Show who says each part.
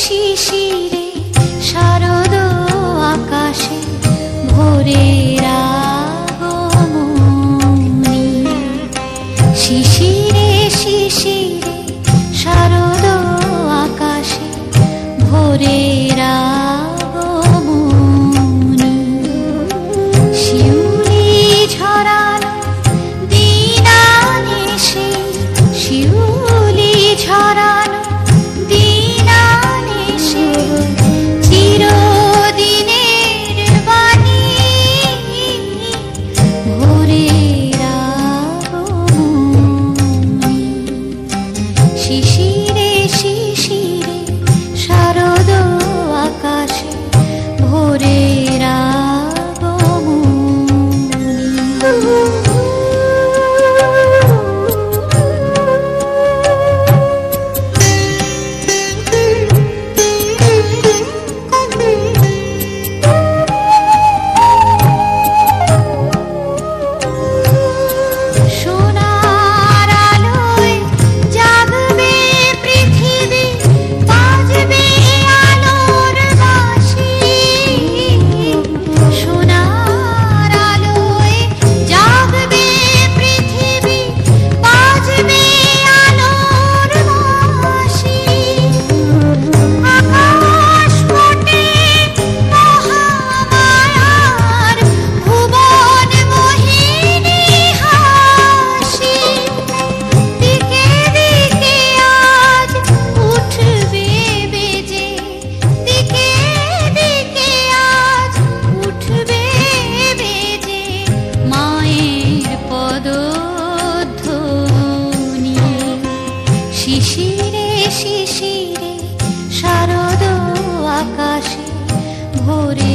Speaker 1: শিশিরে শারদ আকাশে ভোরের আগমনী। শিশিরে শিশিরে শারদ আকাশে ভোরের আগমনী। শিউলি ঝরানো দিন আনিসে, শিউলি ঝরানো দিন আনিসে, চিরদিনের বাণী ভোরের আগমনী। শিশিরে শিশিরে শারদ আকাশে ভোরের আগমনী। শিশিরে শিশিরে শারদ আকাশে ভোরে